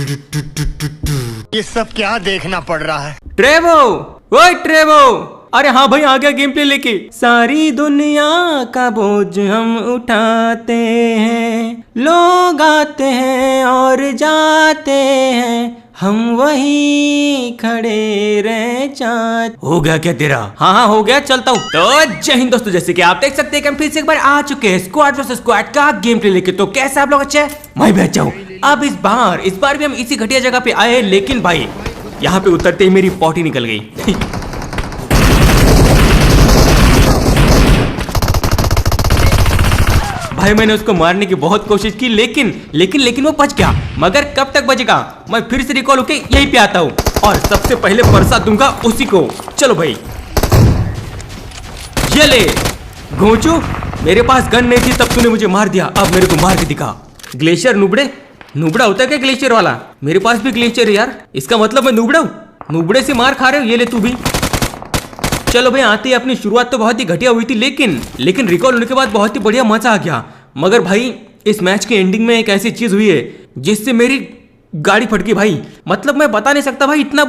ये सब क्या देखना पड़ रहा है? ट्रेवो, ओए ट्रेवो, अरे हाँ भाई आ गया गेम प्ले लेके। सारी दुनिया का बोझ हम उठाते हैं, लोग आते हैं और जाते हैं, हम वही खड़े रह जाते। हो गया क्या तेरा? हाँ हाँ हो गया, चलता हूँ। तो जय हिंद दोस्तों, जैसे कि आप देख सकते हैं कि हम फिर से एक बार आ चुके हैं स्क्वाड वर्सेस स्क्वाड का गेम प्ले लेके। तो कैसे आप लोग? अच्छे, मैं भी अच्छा हूँ। अब इस बार भी हम इसी घटिया जगह पे आए, लेकिन भाई यहाँ पे उतरते ही मेरी पॉटी निकल गई। भाई मैंने उसको मारने की बहुत कोशिश की, लेकिन वो बच गया। मगर कब तक बचेगा? मैं फिर से रिकॉल होके यहीं पे आता हूँ और सबसे पहले बरसा दूंगा उसी को। चलो भाई, ये ले घोंचू, मेरे पास गन नहीं थी तब तूने मुझे मार दिया, अब मेरे को मार के दिखा। ग्लेशियर नुबड़ा होता है क्या ग्लेशियर वाला? मेरे पास भी ग्लेशियर है यार, इसका मतलब मैं नुबड़ा हूँ? नुबड़े से मार खा रहे हो, ये ले तू भी। चलो भाई, आते ही अपनी शुरुआत तो बहुत ही घटिया हुई थी, लेकिन रिकॉल होने के बाद बहुत ही बढ़िया मजा आ गया। मगर भाई इस मैच की एंडिंग में एक ऐसी चीज हुई है जिससे मेरी गाड़ी फट गई भाई। मतलब मैं बता नहीं सकता भाई, इतना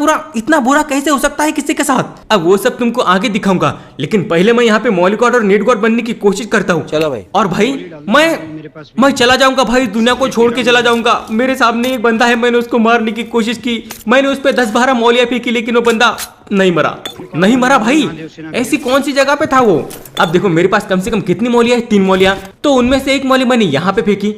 बुरा कैसे हो सकता है किसी के साथ। अब वो सब तुमको आगे दिखाऊंगा, लेकिन पहले मैं यहाँ पे मॉली गॉड और नेट गॉड बनने की कोशिश करता हूँ। चलो भाई। और भाई मैं चला जाऊंगा भाई, दुनिया को छोड़ के चला जाऊंगा। मेरे सामने एक बंदा है, मैंने उसको मारने की कोशिश की, मैंने उस पर 10-12 मौलियां फेंकी, लेकिन वो बंदा नहीं मरा भाई। ऐसी कौन सी जगह पे था वो? अब देखो मेरे पास कम से कम कितनी मौलियां है? 3 मौलियां। तो उनमें से एक मौली मैंने यहाँ पे फेंकी,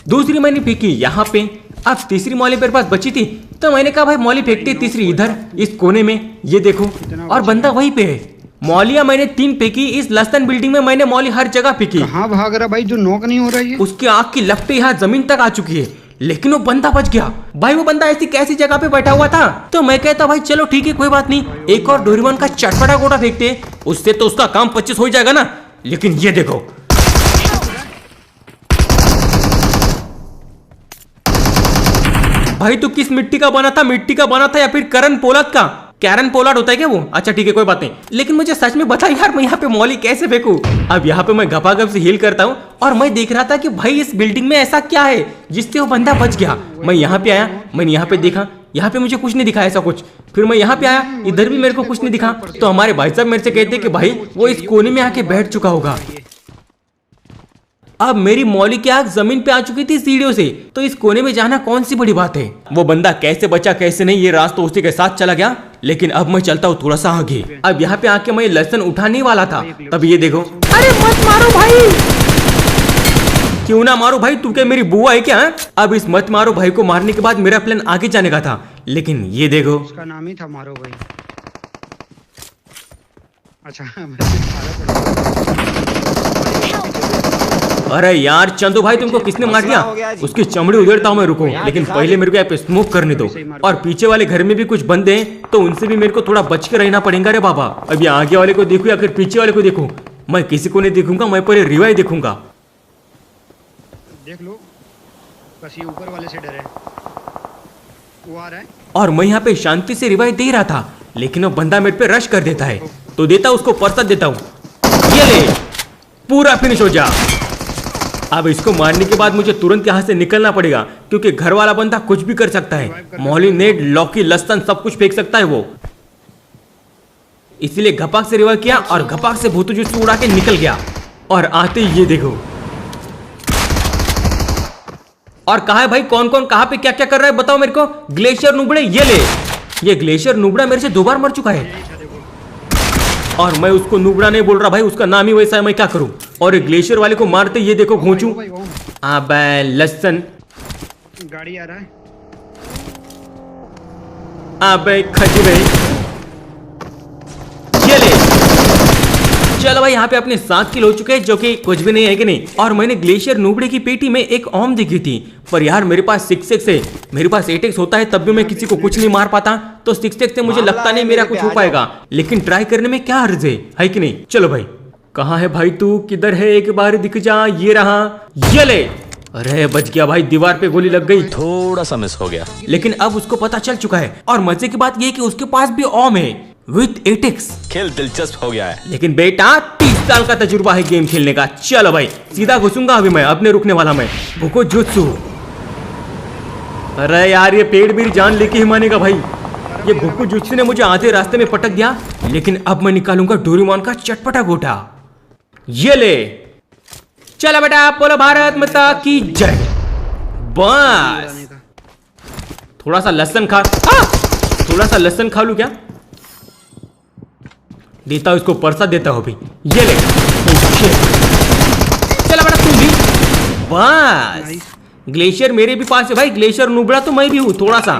दूसरी मैंने फेंकी यहाँ पे, अब तीसरी मौली मेरे पास बची थी, तो मैंने कहा भाई मौली फेंकती तीसरी इधर इस कोने में, ये देखो, और बंदा वहीं पे है। मौलियां मैंने 3 फेंकी, इस लस्तन बिल्डिंग में मैंने मौली हर जगह फेंकी। कहाँ भाग रहा भाई, जो नॉक नहीं हो रहा है? उसकी आंख की लपटें यहाँ जमीन तक आ चुकी है, लेकिन वो बंदा बच गया। भाई वो बंदा ऐसी कैसी जगह पे बैठा हुआ था? तो मैं कहता भाई चलो ठीक है, कोई बात नहीं, एक और डोरेमोन का चटपटा गोटा फेंकते, उससे तो उसका काम 25 हो जाएगा ना। लेकिन ये देखो, भाई तू किस मिट्टी का बना था या फिर करन पोलाद का? कैरन पोलार्ड होता है क्या वो? अच्छा ठीक है, कोई बात नहीं, लेकिन मुझे सच में बता यार, मैं यहाँ पे मौली कैसे फेंकूं? अब यहाँ पे मैं गपागप से हील करता हूँ और मैं देख रहा था कि भाई इस बिल्डिंग में ऐसा क्या है जिससे वो बंदा बच गया। मैं यहाँ पे आया, मैंने यहाँ पे देखा, यहाँ पे मुझे कुछ नहीं दिखा ऐसा कुछ। फिर मैं यहाँ पे आया, इधर भी मेरे को कुछ नहीं दिखा। तो हमारे भाई साहब मेरे से कहते कि भाई वो इस कोने में आके बैठ चुका होगा। अब मेरी मौली की आंख जमीन पे आ चुकी थी सीढ़ियों से, तो इस कोने में जाना कौन सी बड़ी बात है। वो बंदा कैसे बचा कैसे नहीं, ये रास्ता उसी के साथ चला गया। लेकिन अब मैं चलता हूँ थोड़ा सा आगे। अब यहाँ पे आके मैं लहसुन उठाने वाला था, तब ये देखो, अरे मत मारो भाई। क्यों ना मारो भाई, तू क्या मेरी बुआ है क्या? अब इस मत मारो भाई को मारने के बाद मेरा प्लान आगे जाने का था, लेकिन ये देखो, उसका नाम ही था मारो भाई। अच्छा अरे यार चंदू भाई, तुमको किसने मार दिया? उसकी चमड़ी उधेड़ता हूँ मैं, रुको, लेकिन पहले मेरे को यहाँ पे स्मोक करने दो। और पीछे वाले घर में भी कुछ बंदे हैं, तो उनसे भी मेरे को थोड़ा बच के रहना पड़ेगा रे बाबा। अब ये आगे वाले को देखूं या फिर पीछे वाले को देखूं? मैं किसी को नहीं देखूंगा, मैं पहले रिवाइव देखूंगा। देख लो, बस ये ऊपर वाले से डर है, वो आ रहा है। और मैं यहाँ पे शांति से रिवाइव दे रहा था, लेकिन वो बंदा मेरे पे रश कर देता है। तो देता उसको परसत देता हूँ, ये ले, पूरा फिनिश हो जा। अब इसको मारने के बाद मुझे तुरंत यहाँ से निकलना पड़ेगा, क्योंकि घर वाला बंदा कुछ भी कर सकता है। मौली, नेट, लौकी, लहसुन सब कुछ फेंक सकता है वो। इसीलिए घपाक से रिवाइव किया और घपाक से भूतू जुत्सु उड़ा के निकल गया। और आते ही ये देखो, और कहा है भाई कौन कौन कहाँ पे क्या क्या कर रहा है बताओ मेरे को। ग्लेशियर नुबड़े, ये ले, ये ग्लेशियर नुबड़ा मेरे से 2 बार मर चुका है, और मैं उसको नुबड़ा नहीं बोल रहा भाई, उसका नाम ही वैसा है, मैं क्या करूं। और ग्लेशियर वाले को मारते ये देखो घोंचू, अबे लहसुन, गाड़ी आ रहा है, अबे खजूरे, ये ले। चलो भाई, यहाँ पे अपने 7 किल हो चुके हैं, जो कि कुछ भी नहीं है कि नहीं। और मैंने ग्लेशियर नुबड़े की पेटी में एक ओम देखी थी, पर यार मेरे पास 6x है, मेरे पास 8x होता है तब भी मैं किसी को कुछ नहीं मार पाता। तो 6x से मुझे लगता नहीं मेरा कुछ हो पाएगा, लेकिन ट्राई करने में क्या हर्ज है कि नहीं। चलो भाई, कहाँ है भाई तू, किधर है, एक बार दिख जा, ये रहा, ये ले। अरे बच गया भाई, दीवार पे गोली लग गई, थोड़ा सा मिस हो गया, लेकिन अब उसको पता चल चुका है। और मजे की बात ये कि उसके पास भी ओम है विद 8x। खेल दिलचस्प हो गया है, लेकिन बेटा 30 साल का तजुर्बा है गेम खेलने का। चलो भाई, सीधा घुसूंगा अभी मैं, अपने रुकने वाला मैं। भूको जुत्सु, अरे यार ये पेड़ मेरी जान लेके ही मानेगा भाई। ये भुक्कू जुत्सु ने मुझे आधे रास्ते में पटक दिया, लेकिन अब मैं निकालूंगा डोरेमोन का चटपटा गोटा। ये ले, चला बेटा, बोलो भारत माता की जय। बस थोड़ा सा लहसुन खा, थोड़ा सा लहसुन खा लूं क्या? देता हूं इसको, प्रसाद देता हूं अभी। ये ले, चला बेटा तू भी। बस ग्लेशियर मेरे भी पास है भाई, ग्लेशियर नुबड़ा तो मैं भी हूँ थोड़ा सा।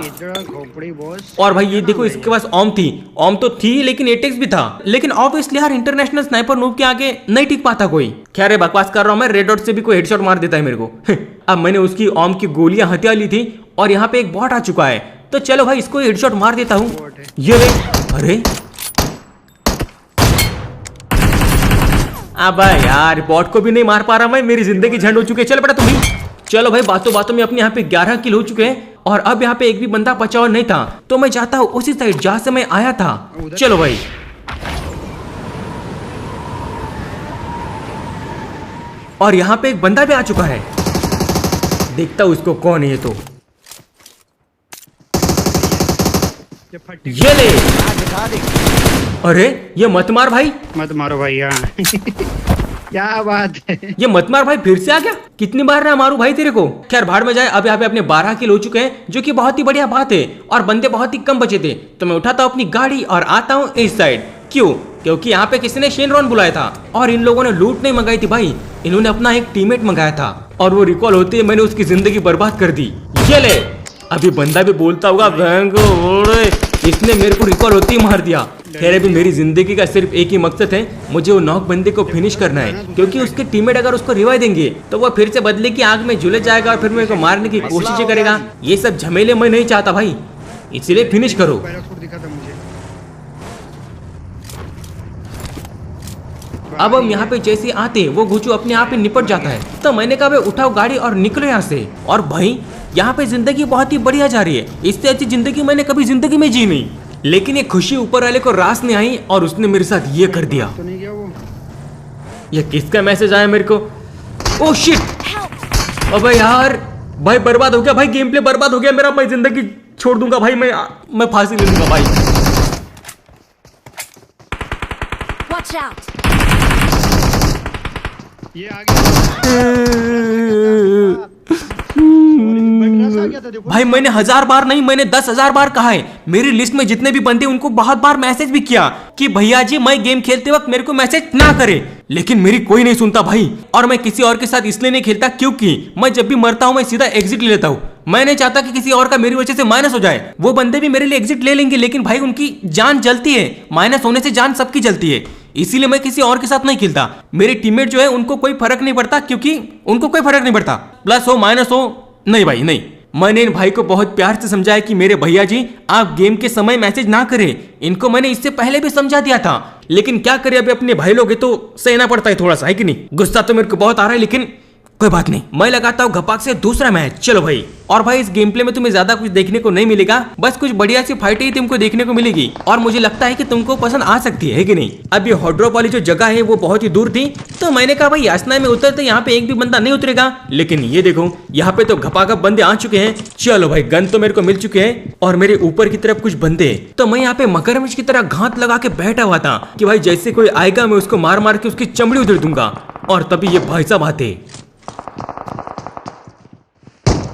और भाई ये देखो, इसके पास ओम थी, ओम तो थी लेकिन एटेक्स भी था, लेकिन ऑब्वियसली यार इंटरनेशनल स्नाइपर नूब के आगे नहीं टिक पाता कोई। खैर बकवास कर रहा हूँ मैं, रेड डॉट से भी कोई हेडशॉट मार देता है मेरे को। अब मैंने उसकी ओम की गोलियां हत्या ली थी और यहाँ पे एक बॉट आ चुका है, तो चलो भाई इसको हेडशॉट मार देता हूँ। ये ले, अरे अब यार बॉट को भी नहीं मार पा रहा मैं, मेरी जिंदगी झंड हो चुकी है। चल बेटा तुम भी। चलो भाई बातों बातों में अपने यहाँ पे 11 किल हो चुके हैं और अब यहाँ पे एक भी बंदा बचा और नहीं था, तो मैं जाता हूँ उसी साइड जहां से मैं आया था। चलो भाई, और यहाँ पे एक बंदा भी आ चुका है, देखता हूँ उसको कौन है ये। तो ये ले, अरे ये मत मार भाई, मत मारो भाई। क्या बात है, ये मत मार भाई, फिर से आ गया। कितनी बार ना मारू भाई तेरे को। खैर भाड़ में जाए, अब यहाँ पे अपने 12 किल हो चुके हैं, जो कि बहुत ही बढ़िया बात है, और बंदे बहुत ही कम बचे थे। तो मैं उठाता हूँ अपनी गाड़ी और आता हूँ इस साइड। क्यों? क्योंकि यहाँ पे किसी ने शेनरॉन बुलाया था और इन लोगों ने लूट नहीं मंगाई थी भाई, इन्होंने अपना एक टीममेट मंगाया था और वो रिकॉल होते ही मैंने उसकी जिंदगी बर्बाद कर दी। ये ले, अभी बंदा भी बोलता होगा इसने मेरे को रिकॉल होते ही मार दिया। खैर अभी मेरी जिंदगी का सिर्फ एक ही मकसद है, मुझे वो नॉक बंदे को फिनिश करना है, क्योंकि उसके टीममेट अगर उसको रिवाइव देंगे तो वो फिर से बदले की आग में झुलस जाएगा और फिर मेरे को मारने की कोशिश करेगा। ये सब झमेले मैं नहीं चाहता भाई, इसीलिए फिनिश करो। अब हम यहाँ पे जैसे आते वो घुचू अपने आप ही निपट जाता है, तो मैंने कहा भाई उठाओ गाड़ी और निकलो यहाँ से। और भाई यहाँ पे जिंदगी बहुत ही बढ़िया जा रही है, इससे अच्छी जिंदगी मैंने कभी जिंदगी में जी नहीं। लेकिन ये खुशी ऊपर वाले को रास नहीं आई और उसने मेरे साथ ये कर दिया। तो नहीं गया वो? ये किसका मैसेज आया मेरे को? ओह शिट, अबे यार भाई बर्बाद हो गया भाई, गेम प्ले बर्बाद हो गया मेरा। मैं जिंदगी छोड़ दूंगा भाई, मैं फांसी ले लूंगा भाई। Watch out! ये आ गया भाई, मैंने 1000 बार नहीं, मैंने 10,000 बार कहा है। मेरी लिस्ट में जितने भी बंदे उनको बहुत बार मैसेज भी किया कि भैया जी मैं गेम खेलते वक्त मेरे को मैसेज ना करे, लेकिन मेरी कोई नहीं सुनता भाई। और मैं किसी और के साथ इसलिए नहीं खेलता क्योंकि मैं जब भी मरता हूँ मैं सीधा एग्जिट ले लेता हूँ। मैं नहीं चाहता कि किसी और का मेरी वजह से माइनस हो जाए। वो बंदे भी मेरे लिए एग्जिट ले लेंगे, लेकिन भाई उनकी जान जलती है, माइनस होने से जान सबकी जलती है, इसीलिए मैं किसी और के साथ नहीं खेलता। मेरे टीममेट जो है उनको कोई फर्क नहीं पड़ता, क्योंकि उनको कोई फर्क नहीं पड़ता, प्लस हो माइनस हो, नहीं भाई नहीं। मैंने इन भाई को बहुत प्यार से समझाया कि मेरे भैया जी आप गेम के समय मैसेज ना करें। इनको मैंने इससे पहले भी समझा दिया था, लेकिन क्या करें, अभी अपने भाई लोग हैं तो सहना पड़ता है थोड़ा सा, है कि नहीं। गुस्सा तो मेरे को बहुत आ रहा है, लेकिन कोई बात नहीं, मैं लगाता हूँ घपाक से दूसरा मैच। चलो भाई, और भाई इस गेम प्ले में तुम्हें ज्यादा कुछ देखने को नहीं मिलेगा, बस कुछ बढ़िया सी फाइट ही तुमको देखने को मिलेगी और मुझे लगता है कि तुमको पसंद आ सकती है कि नहीं। अब ये हॉट ड्रॉप वाली जो जगह है वो बहुत ही दूर थी, तो मैंने कहा भाई यासना में उतरते यहाँ पे एक भी बंदा नहीं उतरेगा, लेकिन ये देखो यहाँ पे तो घपाघप बंदे आ चुके हैं। चलो भाई, गन तो मेरे को मिल चुके हैं और मेरे ऊपर की तरफ कुछ बंदे, तो मैं यहाँ पे मगरमच्छ की तरह घात लगा के बैठा हुआ था कि भाई जैसे कोई आएगा मैं उसको मार मार के उसकी चमड़ी उधेड़ दूंगा। और तभी ये भाई साहब आते,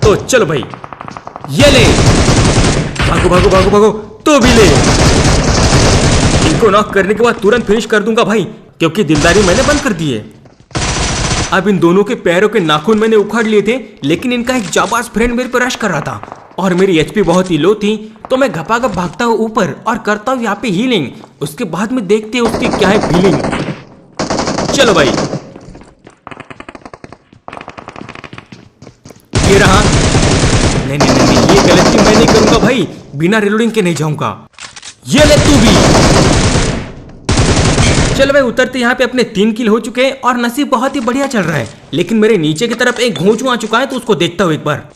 तो चलो भाई ये ले, भागो भागो भागो भागो, तो भी ले। इनको नॉक करने के बाद तुरंत फिनिश कर दूंगा भाई, क्योंकि दिलदारी मैंने बंद कर दी है। अब इन दोनों के पैरों के नाखून मैंने उखाड़ लिए थे, लेकिन इनका एक जाबाज फ्रेंड मेरे पर रश कर रहा था और मेरी एचपी बहुत ही लो थी, तो मैं घपाघप भागता हूँ ऊपर और करता हूँ यहाँ पे हीलिंग। उसके बाद में देखते हैं उसकी क्या है फीलिंग। चलो भाई, ये रहा। नहीं नहीं नहीं, ये गलती मैं नहीं करूंगा भाई, बिना रिलोडिंग के नहीं जाऊंगा। ये ले तू भी। चलो भाई, उतरते यहाँ पे अपने 3 किल हो चुके हैं और नसीब बहुत ही बढ़िया चल रहा है, लेकिन मेरे नीचे की तरफ एक घोंचू आ चुका है, तो उसको देखता हूँ एक बार।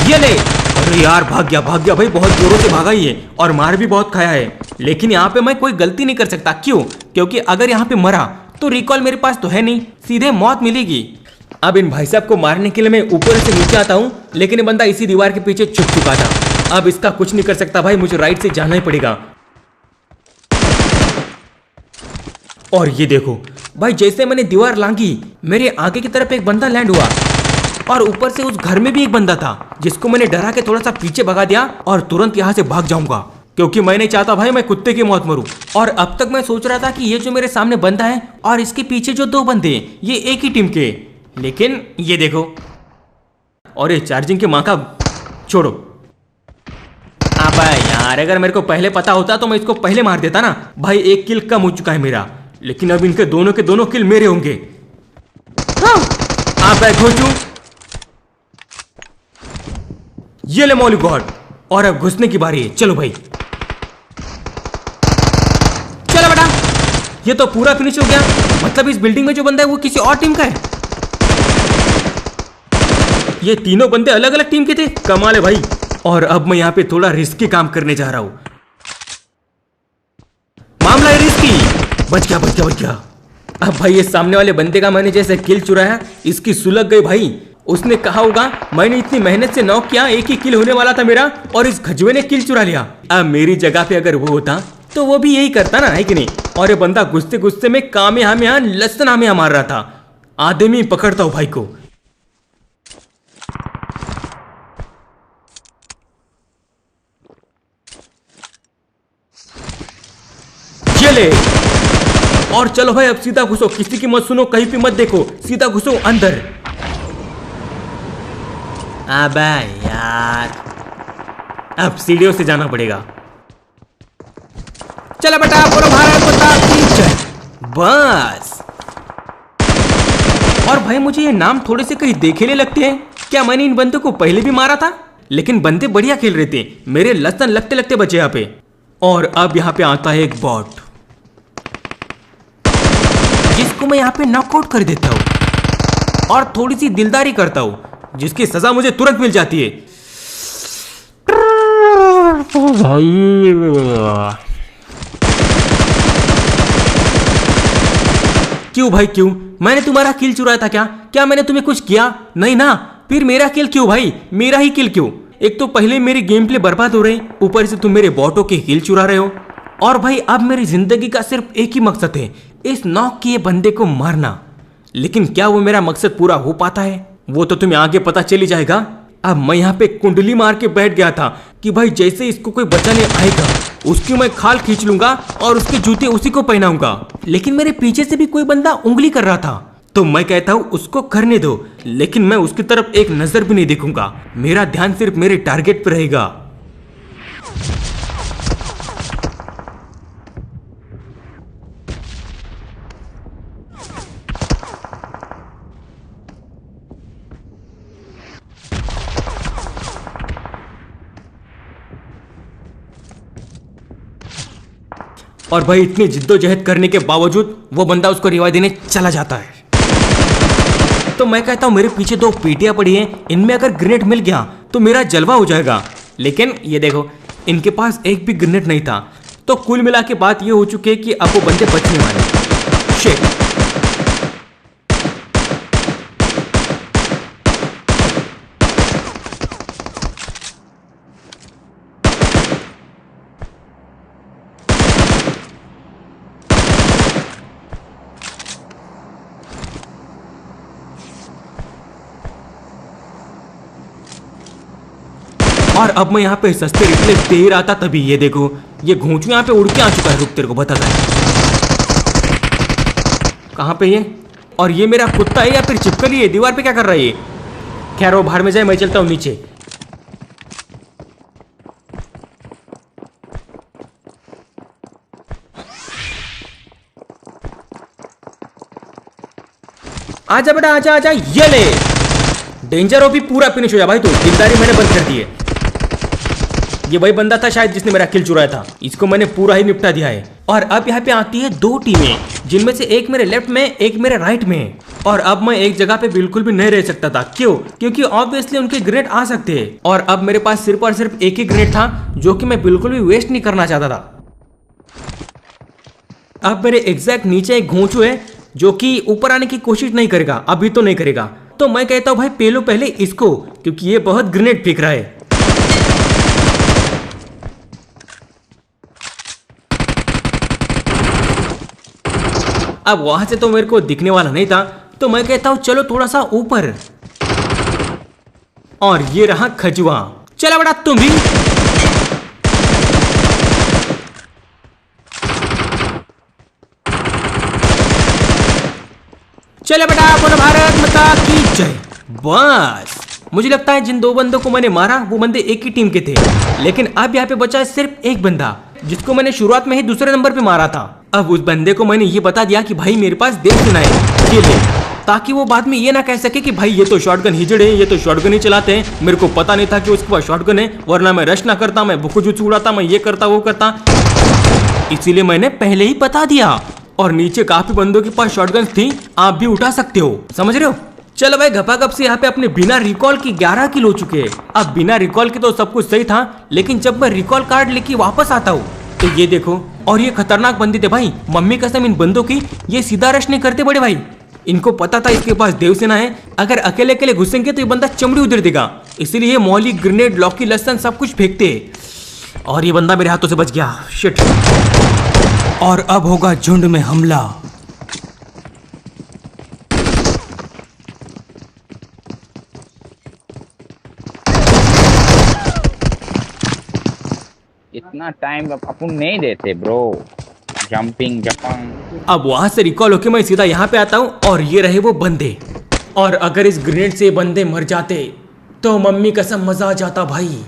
ये ले, अरे यार भाग गया भाई, बहुत जोरों से भागा ही है और मार भी बहुत खाया है, लेकिन यहाँ पे मैं कोई गलती नहीं कर सकता। क्यों? क्योंकि अगर यहाँ पे मरा तो रिकॉल मेरे पास तो है नहीं, सीधे मौत मिलेगी। अब इन भाई साहब को मारने के लिए मैं ऊपर से नीचे आता हूँ लेकिन ये बंदा इसी दीवार के पीछे छुप चुका था। अब इसका कुछ नहीं कर सकता भाई, मुझे राइट से जाना ही पड़ेगा। और ये देखो भाई, जैसे मैंने दीवार लांघी मेरे आगे की तरफ एक बंदा लैंड हुआ और ऊपर से उस घर में भी एक बंदा था जिसको मैंने डरा के थोड़ा सा पीछे भगा दिया और तुरंत यहाँ से भाग जाऊंगा, क्योंकि मैं नहीं चाहता भाई मैं कुत्ते की मौत मरूं। और अब तक मैं सोच रहा था कि ये जो मेरे सामने बंदा है और इसके पीछे जो दो बंदे हैं ये एक ही टीम के, लेकिन ये देखो, और ये चार्जिंग के माँ का छोड़ो। अबे यार, अगर मेरे को पहले पता होता तो मैं इसको पहले मार देता ना भाई। एक किल कम हो चुका है मेरा, लेकिन अब इनके दोनों के दोनों किल मेरे होंगे। अबे घोचू, ये ले मौली गॉड। और अब घुसने की बारी है, चलो भाई चलो बेटा। ये तो पूरा फिनिश हो गया, मतलब इस बिल्डिंग में जो बंदा है वो किसी और टीम का है। ये तीनों बंदे अलग अलग टीम के थे, कमाल है भाई। और अब मैं यहाँ पे थोड़ा रिस्की काम करने जा रहा हूं। मामला है रिस्की। बच गया बच गया बच गया। अब भाई ये सामने वाले बंदे का मैंने जैसे किल चुराया, इसकी सुलग गई भाई। उसने कहा होगा मैंने इतनी मेहनत से नॉक किया, एक ही किल होने वाला था मेरा और इस खजुए ने किल चुरा लिया। अब मेरी जगह पे अगर वो होता तो वो भी यही करता ना, है कि नहीं। और ये बंदा गुस्से गुस्से में कामयाब लसन हमें मार रहा था। आदमी पकड़ता हूं भाई को। चले और चलो भाई, अब सीधा घुसो, किसी की मत सुनो, कहीं भी मत देखो, सीधा घुसो अंदर। अबे यार, अब सीढ़ियों से जाना पड़ेगा। चलो बेटा, बोलो भारत माता की जय। बस। और भाई मुझे ये नाम थोड़े से कहीं देखेले लगते हैं। क्या मैंने इन बंदों को पहले भी मारा था? लेकिन बंदे बढ़िया खेल रहे थे, मेरे लसन लगते लगते बचे यहाँ पे। और अब यहाँ पे आता है एक बॉट जिसको मैं यहाँ पे नॉकआउट कर देता हूँ और थोड़ी सी दिलदारी करता हूँ, जिसकी सजा मुझे तुरंत मिल जाती है। क्यों भाई क्यों? मैंने तुम्हारा किल चुराया था क्या? क्या मैंने तुम्हें कुछ किया? नहीं ना, फिर मेरा किल क्यों भाई? मेरा ही किल क्यों? एक तो पहले मेरी गेम प्ले बर्बाद हो रही, ऊपर से तुम मेरे बॉटों के किल चुरा रहे हो। और भाई अब मेरी जिंदगी का सिर्फ एक ही मकसद है, इस नॉक किए बंदे को मारना। लेकिन क्या वो मेरा मकसद पूरा हो पाता है? वो तो तुम्हें आगे पता चली जाएगा। अब मैं यहाँ पे कुंडली मार के बैठ गया था कि भाई जैसे इसको कोई बचाने आएगा उसकी मैं खाल खींच लूंगा और उसके जूते उसी को पहनाऊंगा। लेकिन मेरे पीछे से भी कोई बंदा उंगली कर रहा था, तो मैं कहता हूँ उसको करने दो, लेकिन मैं उसकी तरफ एक नजर भी नहीं देखूंगा। मेरा ध्यान सिर्फ मेरे टारगेट पर रहेगा। और भाई इतनी जिद्दोजहद करने के बावजूद वो बंदा उसको रिवाइव देने चला जाता है। तो मैं कहता हूँ मेरे पीछे दो पेटियां पड़ी हैं, इनमें अगर ग्रेनेड मिल गया तो मेरा जलवा हो जाएगा। लेकिन ये देखो, इनके पास एक भी ग्रेनेड नहीं था। तो कुल मिला के बात ये हो चुकी है कि अब वो बंदे बचने वाले। शिट। और अब मैं यहाँ पे सस्ते रिप्ले दे रहा था तभी ये देखो, ये घोंचू यहाँ पे उड़ के आ चुका है। रुक तेरे को बताता है कहाँ पे ये। और ये मेरा कुत्ता है या फिर चिपकली है? दीवार पे क्या कर रहा है ये? खैर वो बाहर में जाए, मैं चलता हूँ नीचे। आजा बेटा आजा आजा, ये ले। डेंजर हो भी पूरा फिनिश हो जा भाई। तू दिलदारी मैंने बंद कर दी है। ये वही बंदा था शायद जिसने मेरा किल चुराया था, इसको मैंने पूरा ही निपटा दिया है। और अब यहाँ पे आती है दो टीमें, जिनमें से एक मेरे लेफ्ट में एक मेरे राइट में। और अब मैं एक जगह पे बिल्कुल भी नहीं रह सकता था। क्यों? क्योंकि ऑब्वियसली उनके ग्रेनेड आ सकते हैं और अब मेरे पास सिर्फ और सिर्फ एक ही ग्रेनेड था जो कि मैं बिल्कुल भी वेस्ट नहीं करना चाहता था। अब मेरे एग्जैक्ट नीचे एक घोंचू है जो कि ऊपर आने की कोशिश नहीं करेगा, अभी तो नहीं करेगा। तो मैं कहता हूँ भाई पेलो पहले इसको, क्योंकि ये बहुत ग्रेनेड फेंक रहा है। अब वहां से तो मेरे को दिखने वाला नहीं था, तो मैं कहता हूँ चलो थोड़ा सा ऊपर। और ये रहा खजुआ। चलो बेटा तुम भी। चलो बेटा, बोलो भारत माता की जय। बस मुझे लगता है जिन 2 बंदों को मैंने मारा वो बंदे एक ही टीम के थे, लेकिन अब यहाँ पे बचा है सिर्फ एक बंदा, जिसको मैंने शुरुआत में ही दूसरे नंबर पे मारा था। अब उस बंदे को मैंने ये बता दिया कि भाई मेरे पास देख सुना है, ये ले, ताकि वो बाद में ये ना कह सके कि भाई ये तो शॉटगन हिजड़ है, ये तो शॉटगन ही चलाते हैं, मेरे को पता नहीं था कि उसके पास शॉटगन है, वरना मैं रश ना करता, मैं बुकुजुत्सु उड़ाता, मैं ये करता वो करता। इसीलिए मैंने पहले ही बता दिया। और नीचे काफी बंदों के पास शॉटगन थी, आप भी उठा सकते हो, समझ रहे हो। चलो भाई गपागप से यहाँ पे अपने बिना रिकॉल की 11 किल हो चुके हैं। अब बिना रिकॉल के तो सब कुछ सही था, लेकिन जब मैं रिकॉल कार्ड लेके वापस आता हूँ तो ये देखो, और ये खतरनाक बंदे थे भाई, मम्मी कसम इन बंदों की, ये सीधा रश नहीं करते बड़े भाई। इनको पता था इसके पास देवसेना है, अगर अकेले अकेले घुसेंगे तो ये बंदा चमड़ी उधर देगा, इसीलिए ये मौली, ग्रेनेड, लौकी, लहसन सब कुछ फेंकते हैं। और ये बंदा मेरे हाथों से बच गया, शिट। और अब होगा झुंड में हमला। इतना टाइम अपन नहीं देते ब्रो, जंपिंग जंपिंग। अब वहां से रिकॉल होके मैं सीधा यहाँ पे आता हूँ, और ये रहे वो बंदे। और अगर इस ग्रेनेड से बंदे मर जाते तो मम्मी कसम मजा आ जाता भाई।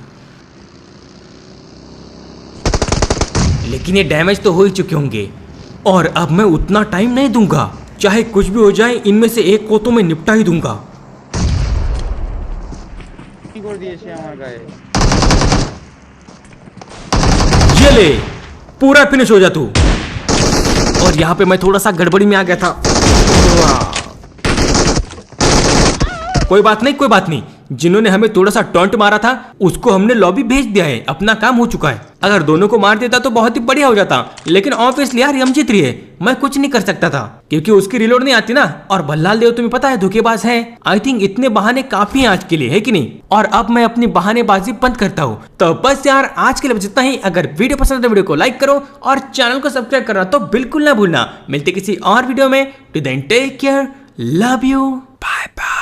लेकिन ये डैमेज तो हो ही चुके होंगे, और अब मैं उतना टाइम नहीं दूंगा, चाहे कुछ भी हो जाए, इनमें से एक को तो मैं निपटा ही दूंगा। ये ले, पूरा फिनिश हो जा तू। और यहाँ पे मैं थोड़ा सा गड़बड़ी में आ गया था। कोई बात नहीं, कोई बात नहीं, जिन्होंने हमें थोड़ा सा टॉन्ट मारा था उसको हमने लॉबी भेज दिया है, अपना काम हो चुका है। अगर दोनों को मार देता तो बहुत ही बढ़िया हो जाता, लेकिन ऑब्वियसली यार हम जीत रही है, मैं कुछ नहीं कर सकता था, क्योंकि उसकी रिलोड नहीं आती ना। और भल्लाल देव तुम्हें पता है धोखेबाज है। आई थिंक इतने बहाने काफी हैं आज के लिए, है कि नहीं। और अब मैं अपनी बहानेबाजी बंद करता हूँ। तो बस यार आज के लिए जितना ही। अगर वीडियो पसंद है तो वीडियो को लाइक करो और चैनल को सब्सक्राइब करना तो बिल्कुल ना भूलना। मिलते किसी और वीडियो में, till then take care, love you, bye bye.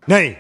नहीं।